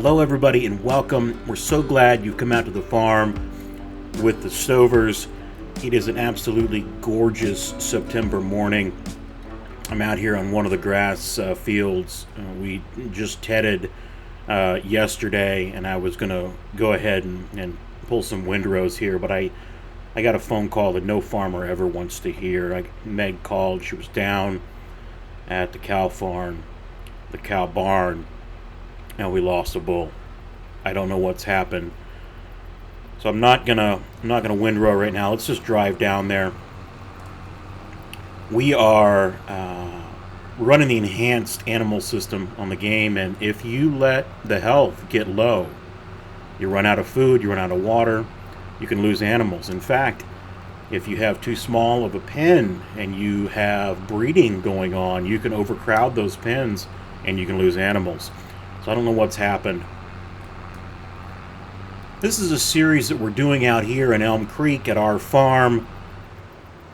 Hello everybody and welcome. We're so glad you've come out to the farm with the Stovers. It is an absolutely gorgeous September morning. I'm out here on one of the grass fields. We just tedded yesterday, and I was going to go ahead and pull some windrows here, but I got a phone call that no farmer ever wants to hear. Meg called. She was down at the cow farm, the cow barn, and we lost a bull. I don't know what's happened, so I'm not gonna windrow right now. Let's just drive down there. We are running the enhanced animal system on the game, and if you let the health get low, you run out of food, you run out of water, you can lose animals. In fact, if you have too small of a pen and you have breeding going on, you can overcrowd those pens and you can lose animals. So I don't know what's happened. This is a series that we're doing out here in Elm Creek at our farm.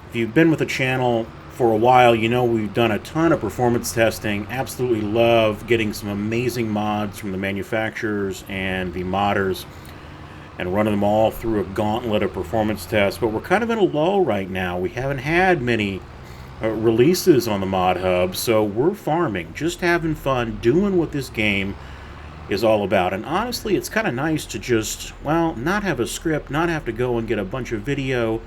If you've been with the channel for a while, you know we've done a ton of performance testing. Absolutely love getting some amazing mods from the manufacturers and the modders and running them all through a gauntlet of performance tests. But we're kind of in a lull right now. We haven't had many releases on the mod hub, so we're farming, just having fun, doing what this game is all about. And honestly, it's kind of nice to just, well, not have a script, not have to go and get a bunch of video,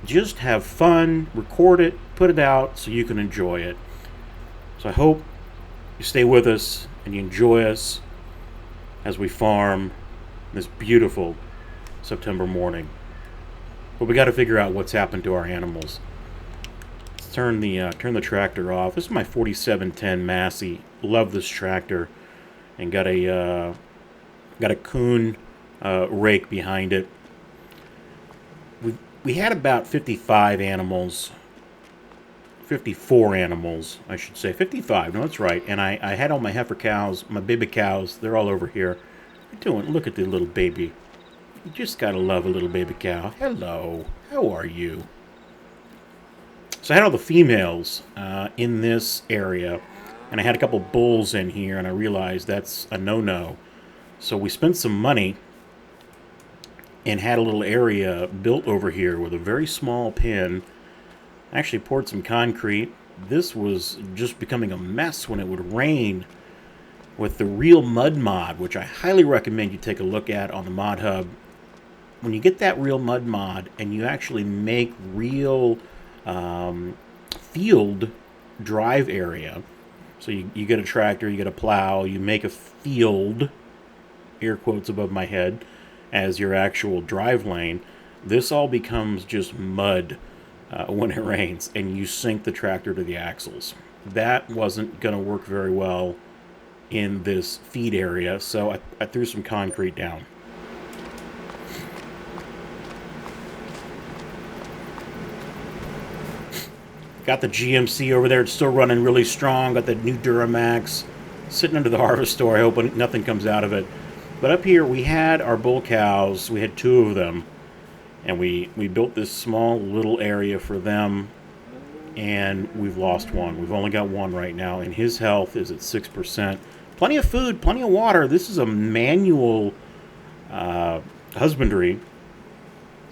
just have fun, record it, put it out so you can enjoy it. So I hope you stay with us and you enjoy us as we farm this beautiful September morning. But we got to figure out what's happened to our animals. Turn the tractor off. This is my 4710 Massey. Love this tractor, and got a coon rake behind it. We had about 54 animals, I should say. 55. No, that's right. And I had all my heifer cows, my baby cows. They're all over here. What are you doing? Look at the little baby. You just gotta love a little baby cow. Hello. How are you? So I had all the females in this area, and I had a couple bulls in here, and I realized that's a no-no. So we spent some money and had a little area built over here with a very small pen. I actually poured some concrete. This was just becoming a mess when it would rain. With the Real Mud mod, which I highly recommend you take a look at on the mod hub. When you get that Real Mud mod and you actually make real field drive area. So you get a tractor, you get a plow, you make a field, air quotes above my head, as your actual drive lane. This all becomes just mud when it rains, and you sink the tractor to the axles. That wasn't going to work very well in this feed area, so I threw some concrete down. Got the GMC over there. It's still running really strong. Got the new Duramax sitting under the harvest store. I hope nothing comes out of it. But up here, we had our bull cows. We had 2 of them. And we built this small little area for them. And we've lost one. We've only got one right now. And his health is at 6%. Plenty of food, plenty of water. This is a manual husbandry.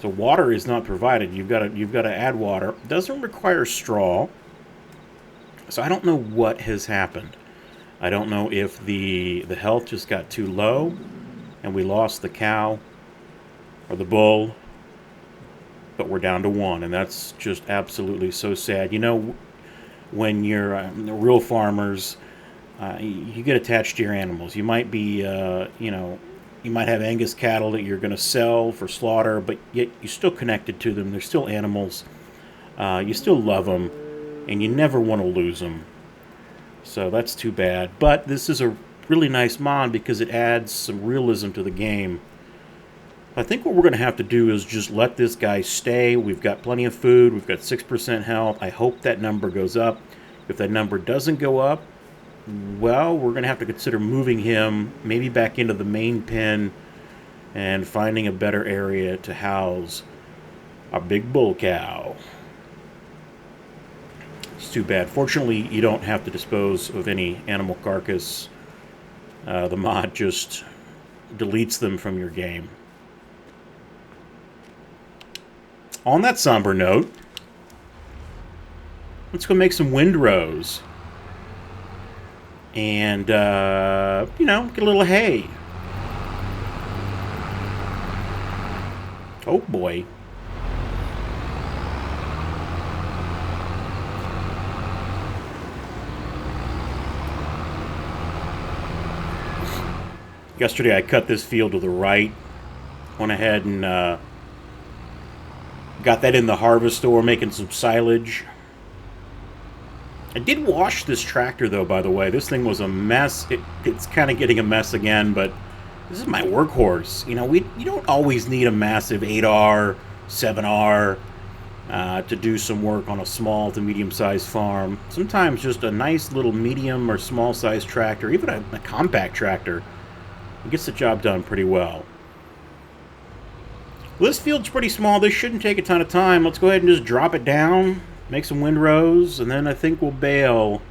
So water is not provided. You've got to add water. It doesn't require straw. So I don't know what has happened. I don't know if the health just got too low and we lost the cow or the bull, but we're down to 1, and that's just absolutely so sad. You know, when you're real farmers, you get attached to your animals. You might be, you might have Angus cattle that you're going to sell for slaughter, but yet you're still connected to them. They're still animals. You still love them, and you never want to lose them. So that's too bad. But this is a really nice mod because it adds some realism to the game. I think what we're going to have to do is just let this guy stay. We've got plenty of food. We've got 6% health. I hope that number goes up. If that number doesn't go up, well, we're going to have to consider moving him maybe back into the main pen and finding a better area to house our big bull cow. It's too bad. Fortunately, you don't have to dispose of any animal carcass. The mod just deletes them from your game. On that somber note, let's go make some windrows. And, you know, get a little hay. Oh, boy. Yesterday I cut this field to the right. Went ahead and got that in the harvest store, making some silage. I did wash this tractor, though, by the way. This thing was a mess. It's kind of getting a mess again, but this is my workhorse. You know, you don't always need a massive 8R, 7R to do some work on a small to medium-sized farm. Sometimes just a nice little medium or small-sized tractor, even a compact tractor, gets the job done pretty well. Well, this field's pretty small. This shouldn't take a ton of time. Let's go ahead and just drop it down, make some windrows, and then I think we'll bale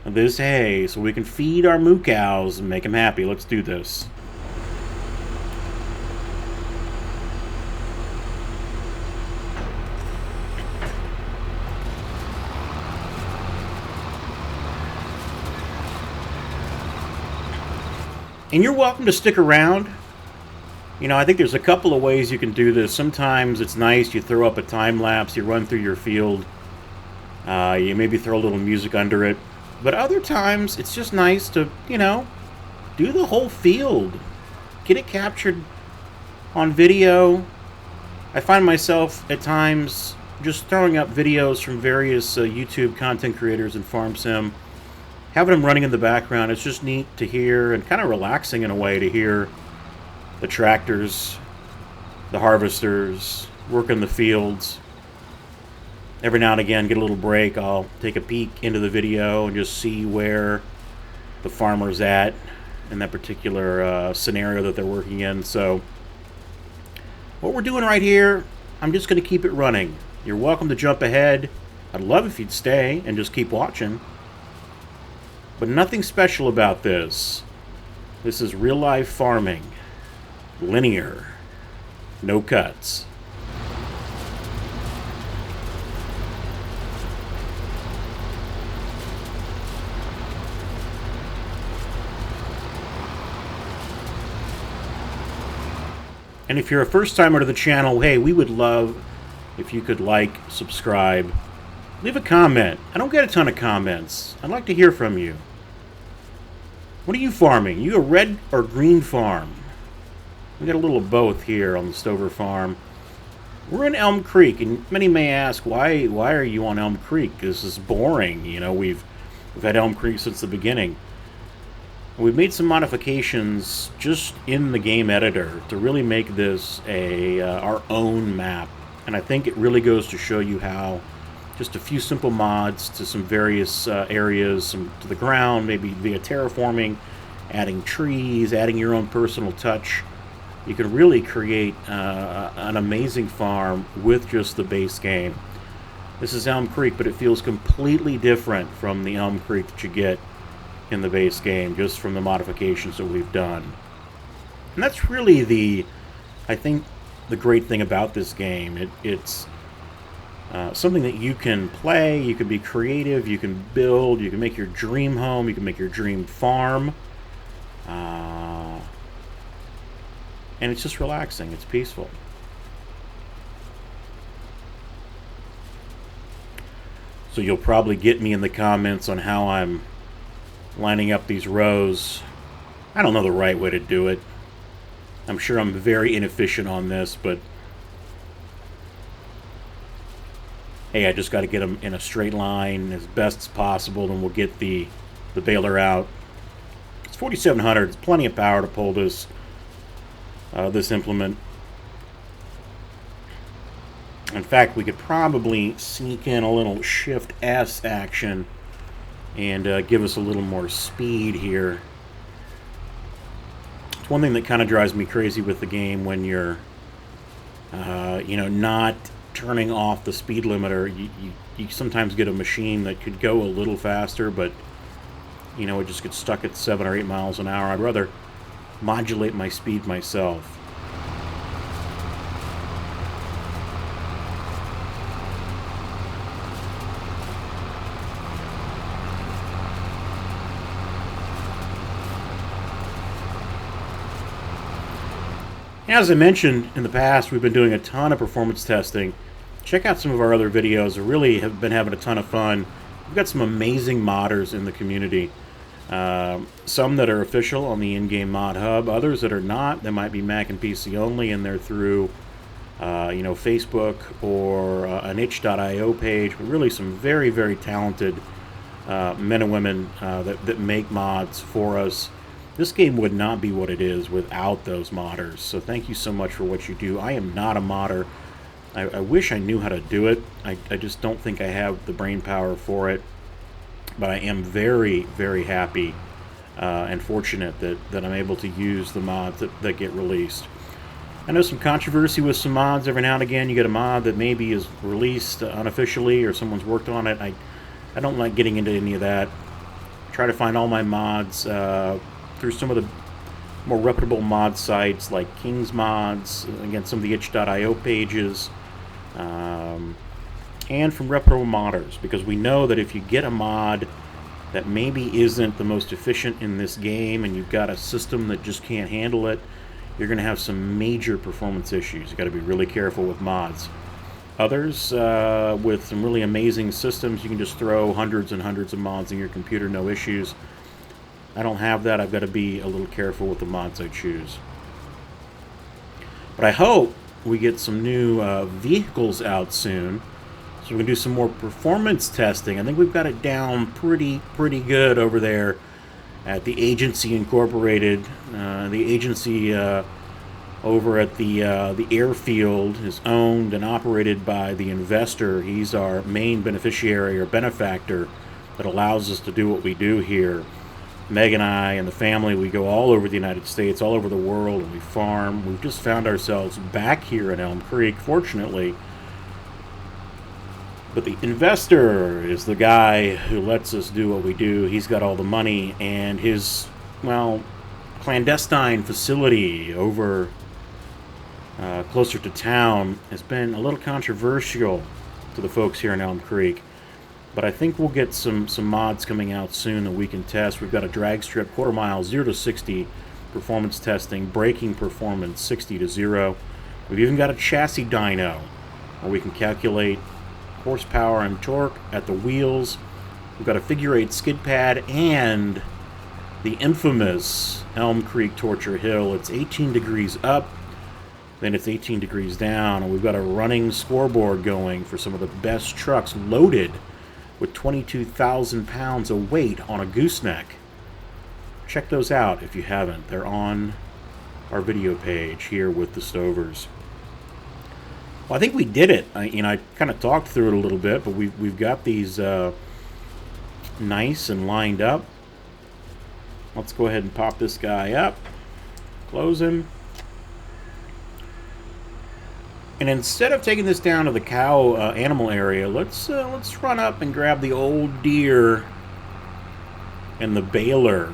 this hay so we can feed our moo cows and make them happy. Let's do this. And you're welcome to stick around. You know, I think there's a couple of ways you can do this. Sometimes it's nice, you throw up a time lapse, you run through your field, you maybe throw a little music under it. But other times, it's just nice to, you know, do the whole field. Get it captured on video. I find myself at times just throwing up videos from various YouTube content creators and farm sim, having them running in the background. It's just neat to hear and kind of relaxing in a way to hear the tractors, the harvesters, working the fields. Every now and again, get a little break. I'll take a peek into the video and just see where the farmer's at in that particular scenario that they're working in. So what we're doing right here, I'm just going to keep it running. You're welcome to jump ahead. I'd love if you'd stay and just keep watching. But nothing special about this. This is real life farming. Linear. No cuts. And if you're a first timer to the channel, hey, we would love if you could like, subscribe, leave a comment. I don't get a ton of comments. I'd like to hear from you. What are you farming? You a red or green farm? We got a little of both here on the Stover farm. We're in Elm Creek, and many may ask, why are you on Elm Creek? This is boring. You know, we've had Elm Creek since the beginning. We've made some modifications just in the game editor to really make this our own map. And I think it really goes to show you how just a few simple mods to some various areas, some to the ground, maybe via terraforming, adding trees, adding your own personal touch. You can really create an amazing farm with just the base game. This is Elm Creek, but it feels completely different from the Elm Creek that you get in the base game, just from the modifications that we've done. And that's really I think, the great thing about this game. It's something that you can play, you can be creative, you can build, you can make your dream home, you can make your dream farm. And it's just relaxing, it's peaceful. So you'll probably get me in the comments on how I'm lining up these rows. I don't know the right way to do it. I'm sure I'm very inefficient on this, but hey, I just got to get them in a straight line as best as possible, and we'll get the baler out. It's 4700. It's plenty of power to pull this implement. In fact, we could probably sneak in a little Shift S action and give us a little more speed here. It's one thing that kind of drives me crazy with the game when you're, not turning off the speed limiter. You sometimes get a machine that could go a little faster, but it just gets stuck at 7 or 8 miles an hour. I'd rather modulate my speed myself. As I mentioned in the past, we've been doing a ton of performance testing. Check out some of our other videos. We really have been having a ton of fun. We've got some amazing modders in the community. Some that are official on the in-game mod hub, others that are not. They might be Mac and PC only, and they're through Facebook or an itch.io page. But really some very, very talented men and women that make mods for us. This game would not be what it is without those modders. So thank you so much for what you do. I am not a modder. I wish I knew how to do it. I just don't think I have the brain power for it. But I am very, very happy and fortunate that I'm able to use the mods that get released. I know some controversy with some mods every now and again. You get a mod that maybe is released unofficially or someone's worked on it. I don't like getting into any of that. I try to find all my mods through some of the more reputable mod sites like King's Mods, again, some of the itch.io pages, and from reputable modders, because we know that if you get a mod that maybe isn't the most efficient in this game and you've got a system that just can't handle it, you're going to have some major performance issues. You've got to be really careful with mods. Others, with some really amazing systems, you can just throw hundreds and hundreds of mods in your computer, no issues. I don't have that. I've got to be a little careful with the mods I choose. But I hope we get some new vehicles out soon, so we can do some more performance testing. I think we've got it down pretty good over there at the Agency Incorporated. The agency over at the airfield is owned and operated by the investor. He's our main beneficiary or benefactor that allows us to do what we do here. Meg and I and the family, we go all over the United States, all over the world, and we farm. We've just found ourselves back here in Elm Creek, fortunately. But the investor is the guy who lets us do what we do. He's got all the money, and his, well, clandestine facility over closer to town has been a little controversial to the folks here in Elm Creek. But I think we'll get some mods coming out soon that we can test. We've got a drag strip, quarter mile, 0 to 60 performance testing, braking performance, 60 to 0. We've even got a chassis dyno where we can calculate horsepower and torque at the wheels. We've got a figure 8 skid pad and the infamous Elm Creek Torture Hill. It's 18 degrees up, then it's 18 degrees down, and we've got a running scoreboard going for some of the best trucks loaded with 22,000 pounds of weight on a gooseneck. Check those out if you haven't. They're on our video page here with the Stovers. Well, I think we did it. I kind of talked through it a little bit, but we've got these nice and lined up. Let's go ahead and pop this guy up, close him. And instead of taking this down to the cow animal area, let's run up and grab the old deer and the baler.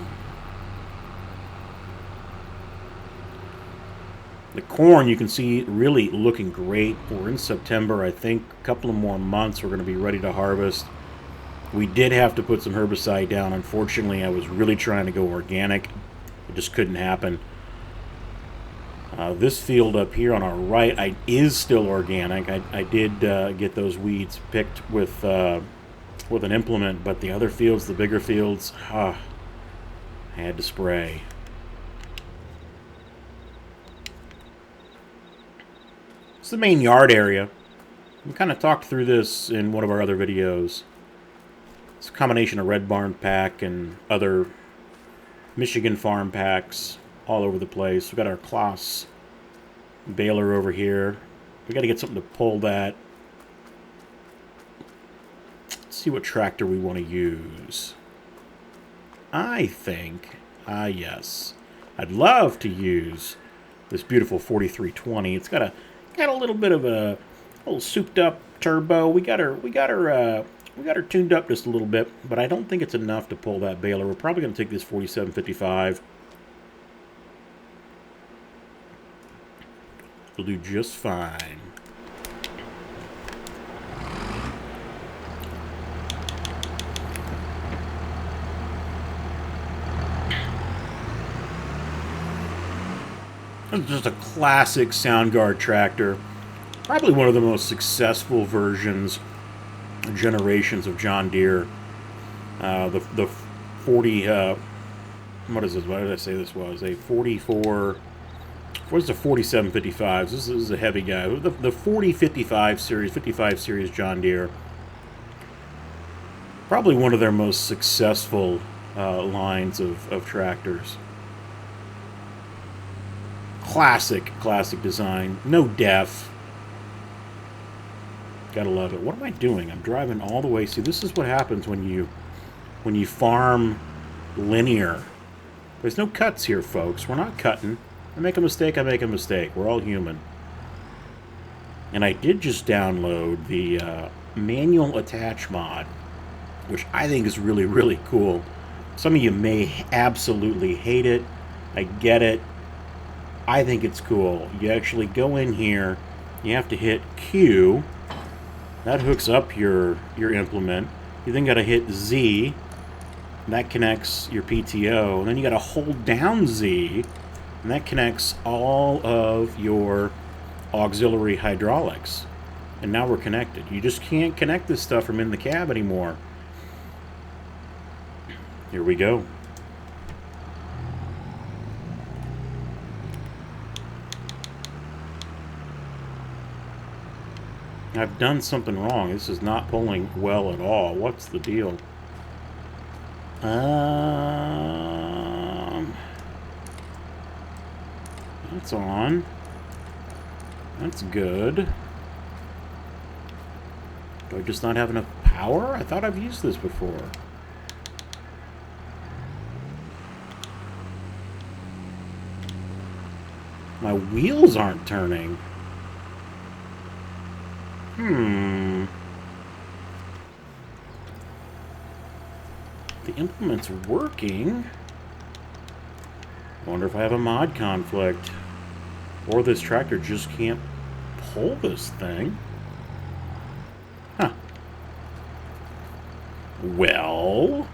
The corn, you can see, really looking great. We're in September. I think a couple of more months we're going to be ready to harvest. We did have to put some herbicide down. Unfortunately, I was really trying to go organic. It just couldn't happen. This field up here on our right is still organic. I did get those weeds picked with an implement, but the other fields, the bigger fields, I had to spray. It's the main yard area. We kind of talked through this in one of our other videos. It's a combination of Red Barn pack and other Michigan farm packs all over the place. We've got our Klaas baler over here. We got to get something to pull that. Let's see what tractor we want to use. I think, yes, I'd love to use this beautiful 4320. It's got a little bit of a little souped up turbo. We got her tuned up just a little bit, but I don't think it's enough to pull that baler. We're probably going to take this 4755. We'll do just fine. It's just a classic Soundguard tractor. Probably one of the most successful generations of John Deere. The 40, what is this? What did I say this was? A 44, what's the 4755s? This is a heavy guy. The 4055 series, 55 series John Deere. Probably one of their most successful lines of tractors. Classic design. No def. Gotta love it. What am I doing? I'm driving all the way. See, this is what happens when you farm linear. There's no cuts here, folks. We're not cutting. I make a mistake, I make a mistake. We're all human. And I did just download the manual attach mod, which I think is really, really cool. Some of you may absolutely hate it. I get it. I think it's cool. You actually go in here, you have to hit Q. That hooks up your implement. You then got to hit Z. And that connects your PTO. And then you got to hold down Z. And that connects all of your auxiliary hydraulics. And now we're connected. You just can't connect this stuff from in the cab anymore. Here we go. I've done something wrong. This is not pulling well at all. What's the deal? That's on. That's good. Do I just not have enough power? I thought I've used this before. My wheels aren't turning. The implement's working. I wonder if I have a mod conflict. Or this tractor just can't pull this thing. Huh. Well...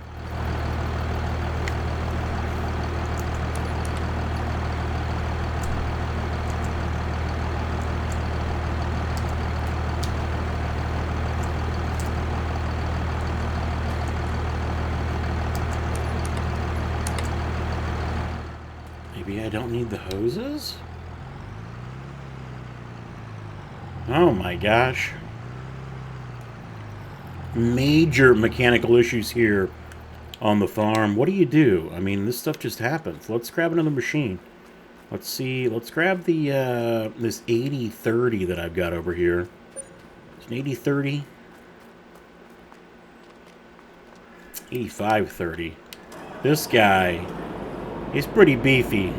Maybe I don't need the hoses? Oh my gosh. Major mechanical issues here on the farm. What do you do? I mean, this stuff just happens. Let's grab another machine. Let's see. Let's grab the this 8030 that I've got over here. It's an 8030. 8530. This guy, he's pretty beefy.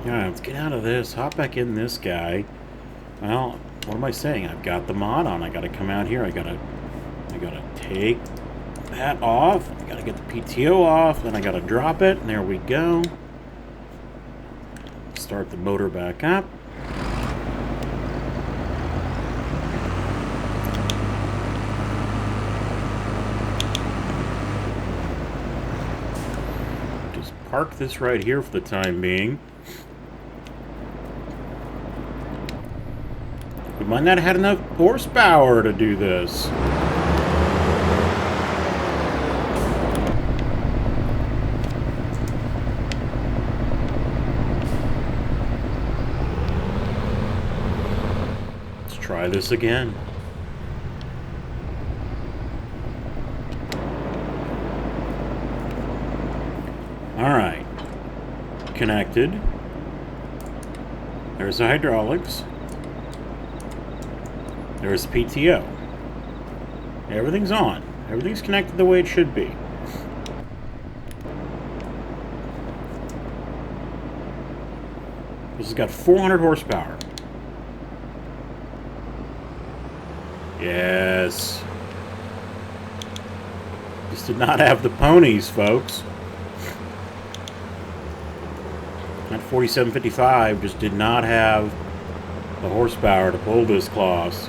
Alright, let's get out of this. Hop back in this guy. Well, what am I saying? I've got the mod on. I gotta come out here. I gotta take that off. I gotta get the PTO off. Then I gotta drop it. And there we go. Start the motor back up. Just park this right here for the time being. We might not have had enough horsepower to do this. Let's try this again. All right. Connected. There's the hydraulics. There's PTO. Everything's on. Everything's connected the way it should be. This has got 400 horsepower. Yes. This did not have the ponies, folks. That 4755 just did not have the horsepower to pull this class.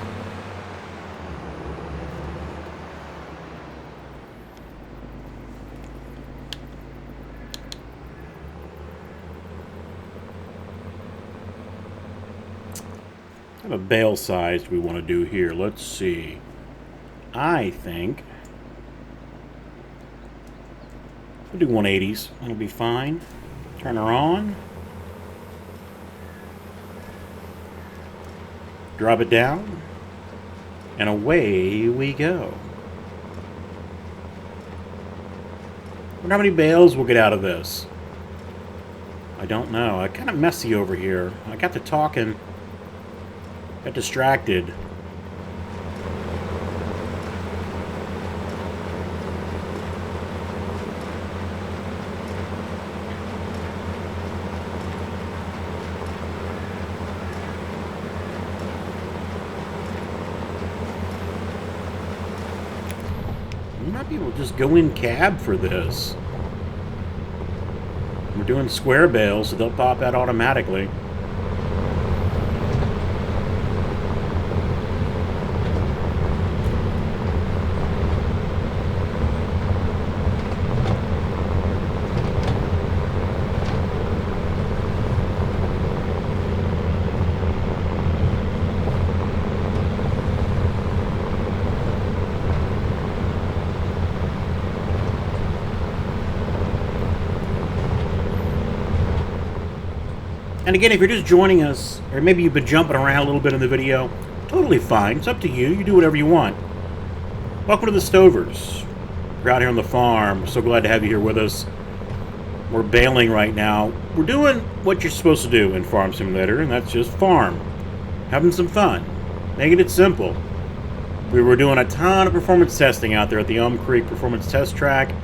What kind of bale size do we want to do here? Let's see. I think we'll do 180s. That'll be fine. Turn her on. Drop it down. And away we go. I wonder how many bales we'll get out of this. I don't know. I'm kind of messy over here. I got to talking. Got distracted. We might be able to just go in cab for this. We're doing square bales, so they'll pop out automatically. And again, if you're just joining us, or maybe you've been jumping around a little bit in the video, totally fine. It's up to you. You do whatever you want. Welcome to the Stovers. We're out here on the farm. So glad to have you here with us. We're baling right now. We're doing what you're supposed to do in Farm Simulator, and that's just farm. Having some fun. Making it simple. We were doing a ton of performance testing out there at the Elm Creek Performance Test Track.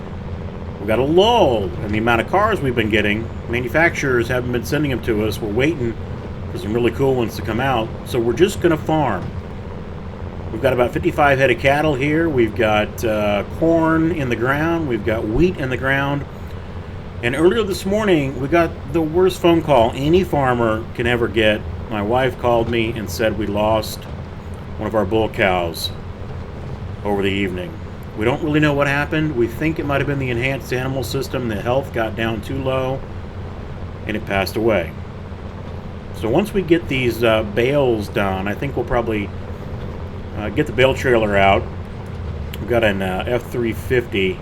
We've got a lull in the amount of cars we've been getting. Manufacturers haven't been sending them to us. We're waiting for some really cool ones to come out. So we're just going to farm. We've got about 55 head of cattle here. We've got corn in the ground. We've got wheat in the ground. And earlier this morning, we got the worst phone call any farmer can ever get. My wife called me and said we lost one of our bull cows over the evening. We don't really know what happened. We think it might have been the enhanced animal system. The health got down too low, and it passed away. So once we get these bales done, I think we'll probably get the bale trailer out. We've got an F350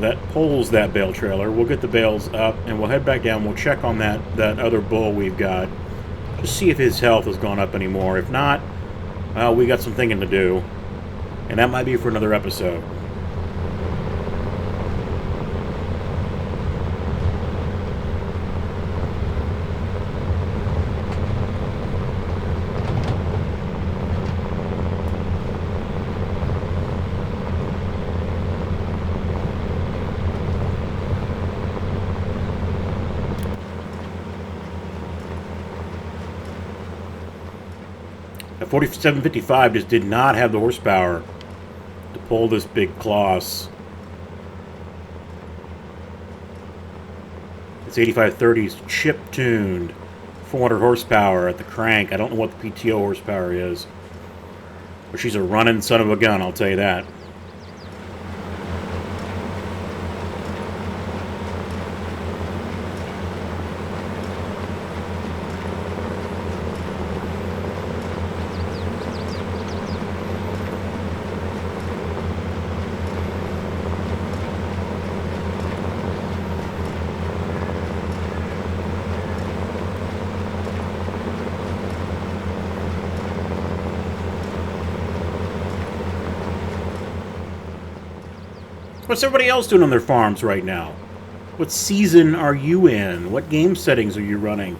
that pulls that bale trailer. We'll get the bales up, and we'll head back down. We'll check on that other bull we've got. Just see if his health has gone up anymore. If not, we got some thinking to do. And that might be for another episode. The 4755 just did not have the horsepower to pull this big cloth. It's 8530's chip tuned, 400 horsepower at the crank. I don't know what the PTO horsepower is, but she's a running son of a gun, I'll tell you that. What's everybody else doing on their farms right now? What season are you in? What game settings are you running?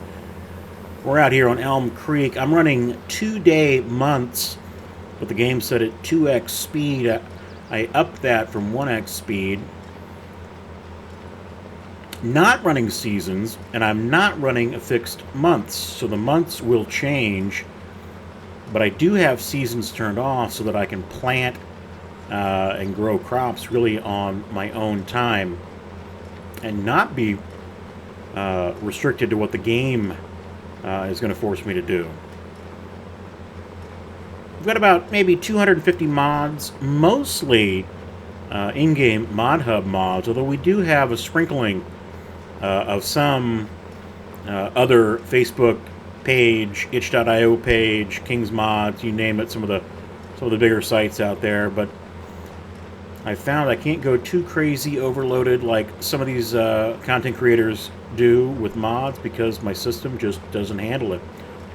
We're out here on Elm Creek. I'm running 2-day months with the game set at 2x speed. I upped that from 1x speed. Not running seasons, and I'm not running a fixed months, so the months will change, but I do have seasons turned off so that I can plant and grow crops really on my own time and not be restricted to what the game is going to force me to do. We've got about maybe 250 mods, mostly in-game Mod Hub mods, although we do have a sprinkling of some other Facebook page, itch.io page, King's Mods, you name it, some of the bigger sites out there. But I found I can't go too crazy overloaded like some of these content creators do with mods because my system just doesn't handle it.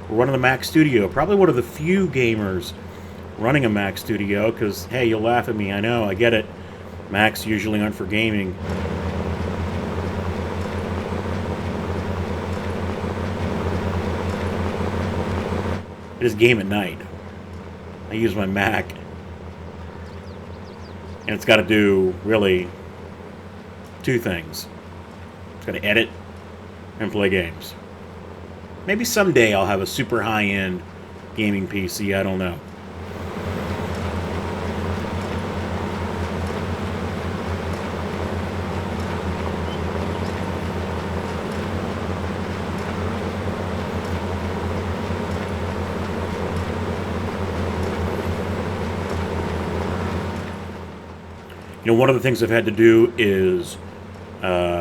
We're running the Mac Studio, probably one of the few gamers running a Mac Studio, because, hey, you'll laugh at me, I know, I get it. Macs usually aren't for gaming. I just game at night. I use my Mac. And it's got to do, really, two things. It's got to edit and play games. Maybe someday I'll have a super high-end gaming PC, I don't know. You know, one of the things I've had to do is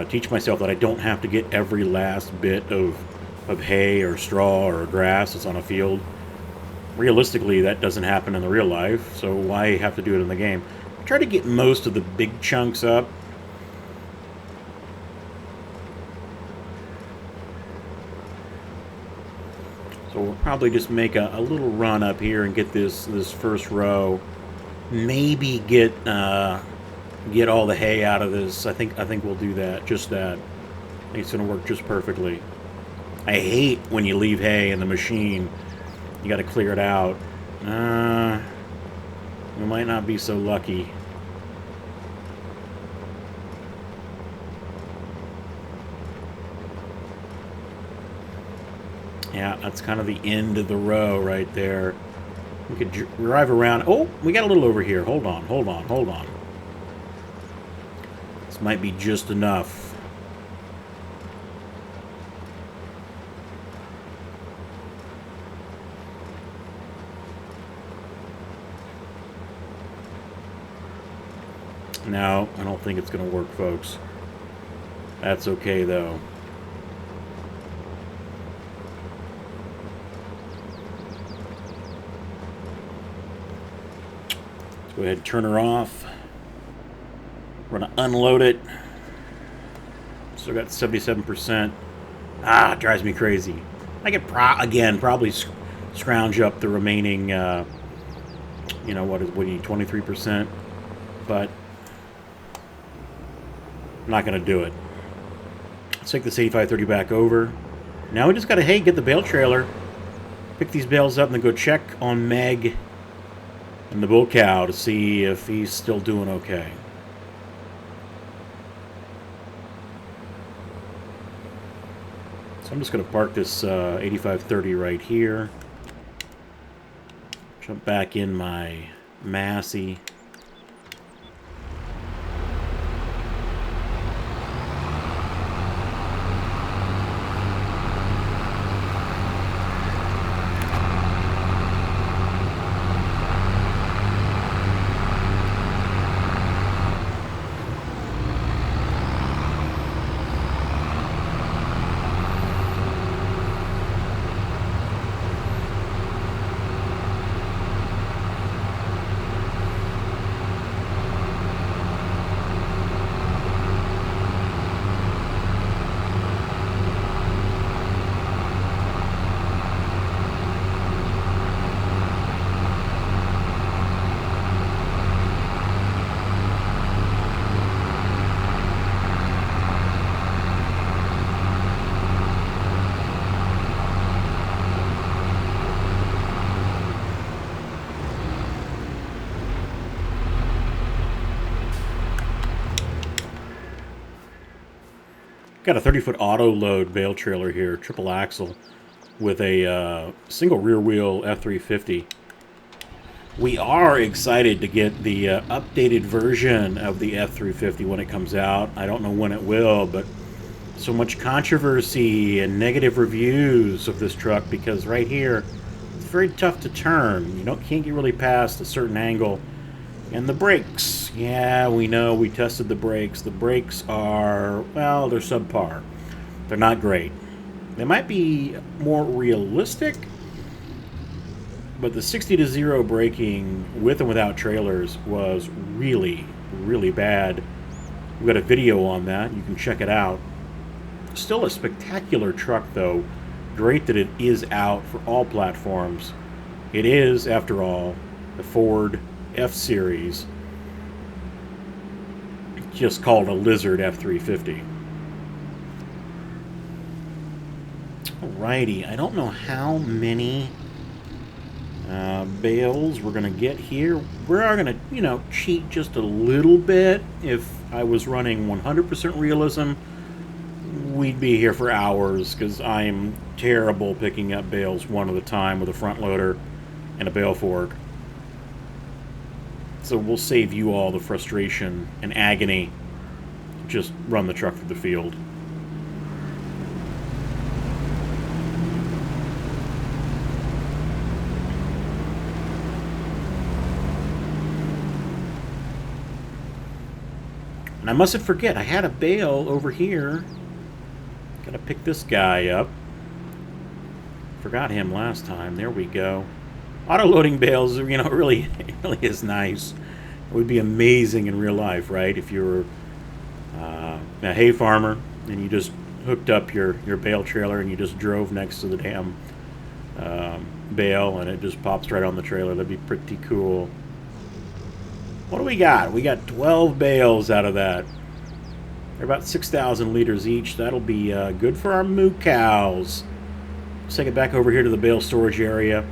teach myself that I don't have to get every last bit of hay or straw or grass that's on a field. Realistically, that doesn't happen in the real life, so why have to do it in the game? I try to get most of the big chunks up. So we'll probably just make a little run up here and get this first row. Maybe get all the hay out of this. I think we'll do that. Just that. I think it's going to work just perfectly. I hate when you leave hay in the machine. You got to clear it out. We might not be so lucky. Yeah, that's kind of the end of the row right there. We could drive around. Oh, we got a little over here. Hold on. This might be just enough. No, I don't think it's going to work, folks. That's okay, though. Let's go ahead and turn her off. We're going to unload it. Still got 77%. Ah, it drives me crazy. I could, probably scrounge up the remaining, what do you need, 23%? But I'm not going to do it. Let's take this 8530 back over. Now we just got to, get the bale trailer, pick these bales up, and then go check on Meg and the bull cow to see if he's still doing okay. So I'm just going to park this 8530 right here. Jump back in my Massey. Got a 30-foot auto load bale trailer here, triple axle, with a single rear wheel F350. We are excited to get the updated version of the F350 when it comes out. I don't know when it will, but so much controversy and negative reviews of this truck because right here, it's very tough to turn. You can't get really past a certain angle. And the brakes, yeah, we know, we tested the brakes. The brakes are, well, they're subpar. They're not great. They might be more realistic, but the 60-0 braking with and without trailers was really, really bad. We've got a video on that. You can check it out. Still a spectacular truck, though. Great that it is out for all platforms. It is, after all, the Ford F-Series, just called a Lizard F350. Alrighty, I don't know how many bales we're going to get here. We are going to, cheat just a little bit. If I was running 100% realism, we'd be here for hours because I'm terrible picking up bales one at a time with a front loader and a bale fork. So we'll save you all the frustration and agony. Just run the truck through the field. And I mustn't forget, I had a bale over here. Gotta pick this guy up. Forgot him last time. There we go. Auto-loading bales, it really is nice. It would be amazing in real life, right? If you were a hay farmer and you just hooked up your bale trailer and you just drove next to the damn bale and it just pops right on the trailer. That'd be pretty cool. What do we got? We got 12 bales out of that. They're about 6,000 liters each. That'll be good for our moo cows. Let's take it back over here to the bale storage area.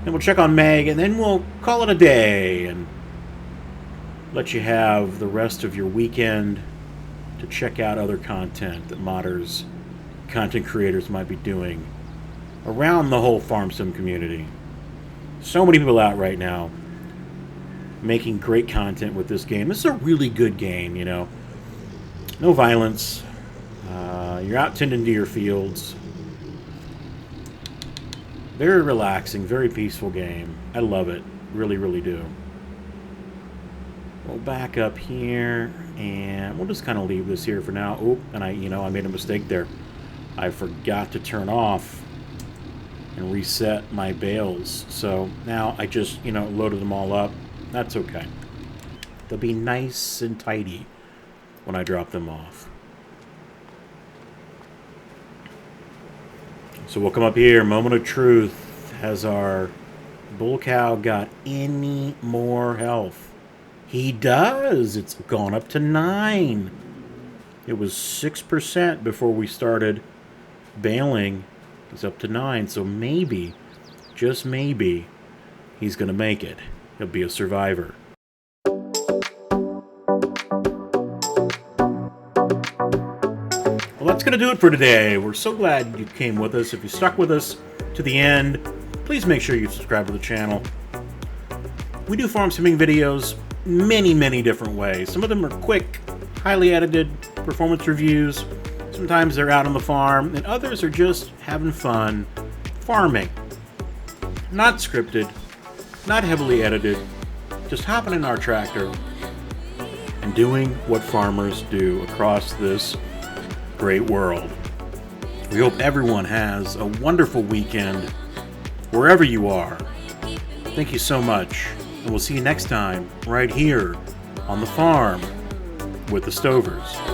And we'll check on Meg, and then we'll call it a day and let you have the rest of your weekend to check out other content that modders, content creators might be doing around the whole farm sim community. So many people out right now making great content with this game. This is a really good game, No violence. You're out tending to your fields. Very relaxing, very peaceful game. I love it. Really, really do. We'll back up here, and we'll just kind of leave this here for now. Oh, and I made a mistake there. I forgot to turn off and reset my bales. So now I just, loaded them all up. That's okay. They'll be nice and tidy when I drop them off. So we'll come up here, moment of truth. Has our bull cow got any more health? He does. It's gone up to 9. It was 6% before we started baling. He's up to 9, so maybe, just maybe, he's going to make it. He'll be a survivor. Well, that's going to do it for today. We're so glad you came with us. If you stuck with us to the end, please make sure you subscribe to the channel. We do farm simming videos many different ways. Some of them are quick, highly edited performance reviews. Sometimes they're out on the farm, and others are just having fun farming. Not scripted, not heavily edited, just hopping in our tractor and doing what farmers do across this great world. We hope everyone has a wonderful weekend wherever you are. Thank you so much, and we'll see you next time right here on the farm with the Stovers.